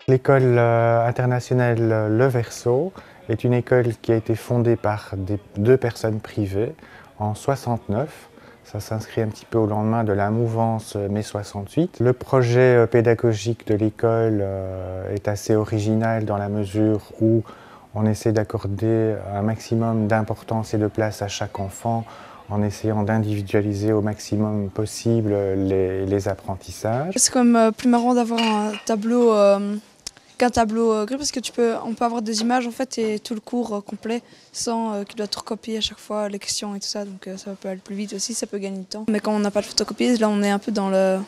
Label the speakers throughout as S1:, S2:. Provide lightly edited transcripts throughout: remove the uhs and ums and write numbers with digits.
S1: L'école internationale Le Verseau est une école qui a été fondée par deux personnes privées en 69. Ça s'inscrit un petit peu au lendemain de la mouvance mai 68. Le projet pédagogique de l'école est assez original dans la mesure où on essaie d'accorder un maximum d'importance et de place à chaque enfant en essayant d'individualiser au maximum possible les apprentissages.
S2: C'est quand même plus marrant d'avoir un tableau qu'un tableau gris parce que on peut avoir des images en fait et tout le cours complet sans qu'il doit tout recopier à chaque fois les questions et tout ça, donc ça peut aller plus vite aussi, ça peut gagner du temps. Mais quand on n'a pas de photocopieuse, là on est un peu dans la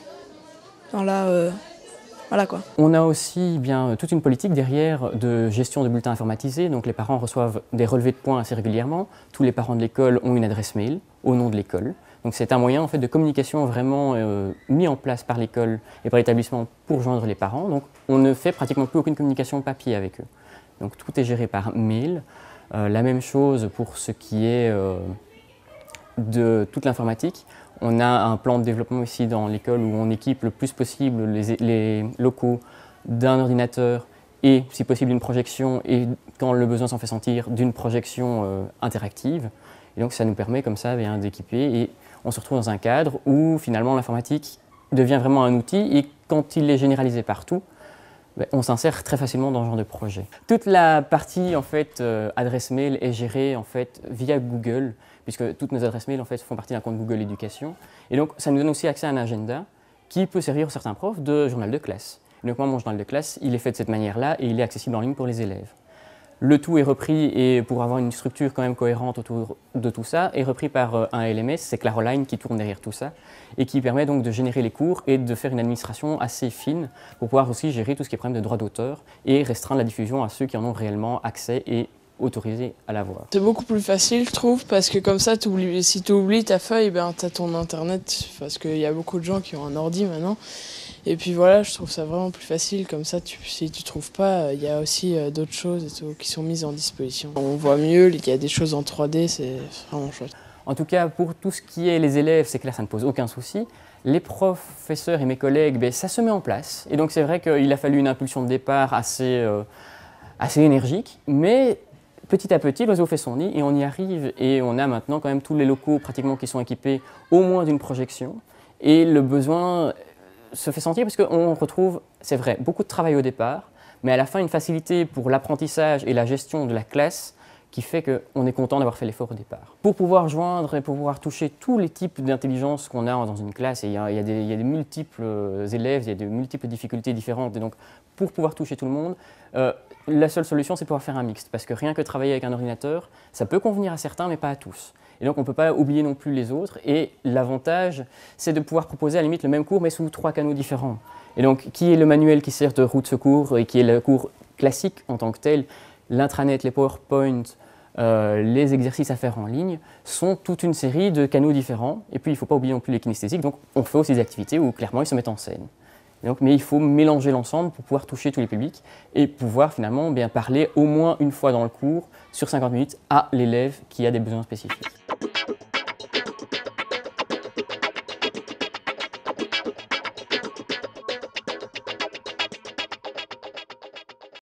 S2: voilà quoi.
S3: On a aussi toute une politique derrière de gestion de bulletins informatisés, donc les parents reçoivent des relevés de points assez régulièrement. Tous les parents de l'école ont une adresse mail au nom de l'école. Donc c'est un moyen en fait, de communication vraiment mis en place par l'école et par l'établissement pour joindre les parents. Donc on ne fait pratiquement plus aucune communication papier avec eux. Donc tout est géré par mail. La même chose pour ce qui est de toute l'informatique. On a un plan de développement ici dans l'école où on équipe le plus possible les locaux d'un ordinateur et, si possible, d'une projection et, quand le besoin s'en fait sentir, d'une projection interactive. Et donc ça nous permet comme ça d'équiper et on se retrouve dans un cadre où finalement l'informatique devient vraiment un outil et quand il est généralisé partout, on s'insère très facilement dans ce genre de projet. Toute la partie en fait, adresse mail est gérée en fait, via Google, puisque toutes nos adresses mail en fait, font partie d'un compte Google Éducation. Et donc ça nous donne aussi accès à un agenda qui peut servir certains profs de journal de classe. Et donc moi, mon journal de classe, il est fait de cette manière-là et il est accessible en ligne pour les élèves. Le tout est repris, et pour avoir une structure quand même cohérente autour de tout ça, est repris par un LMS, c'est Claroline qui tourne derrière tout ça, et qui permet donc de générer les cours et de faire une administration assez fine pour pouvoir aussi gérer tout ce qui est problème de droit d'auteur et restreindre la diffusion à ceux qui en ont réellement accès et autorisés à l'avoir.
S4: C'est beaucoup plus facile, je trouve, parce que comme ça, si tu oublies ta feuille, tu as ton internet, parce qu'il y a beaucoup de gens qui ont un ordi maintenant. Et puis voilà, je trouve ça vraiment plus facile, comme ça, si tu trouves pas, il y a aussi d'autres choses et tout, qui sont mises en disposition. On voit mieux, il y a des choses en 3D, c'est vraiment chouette.
S3: En tout cas, pour tout ce qui est les élèves, c'est clair, ça ne pose aucun souci. Les professeurs et mes collègues, ça se met en place. Et donc c'est vrai qu'il a fallu une impulsion de départ assez énergique, mais petit à petit, l'oiseau fait son nid et on y arrive. Et on a maintenant quand même tous les locaux pratiquement qui sont équipés au moins d'une projection. Et le besoin se fait sentir parce qu'on retrouve, c'est vrai, beaucoup de travail au départ, mais à la fin une facilité pour l'apprentissage et la gestion de la classe qui fait qu'on est content d'avoir fait l'effort au départ. Pour pouvoir joindre et pour pouvoir toucher tous les types d'intelligence qu'on a dans une classe, et il y a des multiples élèves, il y a de multiples difficultés différentes, et donc pour pouvoir toucher tout le monde, la seule solution c'est de pouvoir faire un mixte, parce que rien que travailler avec un ordinateur, ça peut convenir à certains mais pas à tous. Et donc on ne peut pas oublier non plus les autres, et l'avantage c'est de pouvoir proposer à la limite le même cours mais sous 3 canaux différents. Et donc qui est le manuel qui sert de roue de secours et qui est le cours classique en tant que tel, l'intranet, les PowerPoint, les exercices à faire en ligne sont toute une série de canaux différents. Et puis il ne faut pas oublier non plus les kinesthésiques, donc on fait aussi des activités où clairement ils se mettent en scène. Donc, mais il faut mélanger l'ensemble pour pouvoir toucher tous les publics et pouvoir finalement parler au moins une fois dans le cours, sur 50 minutes, à l'élève qui a des besoins spécifiques.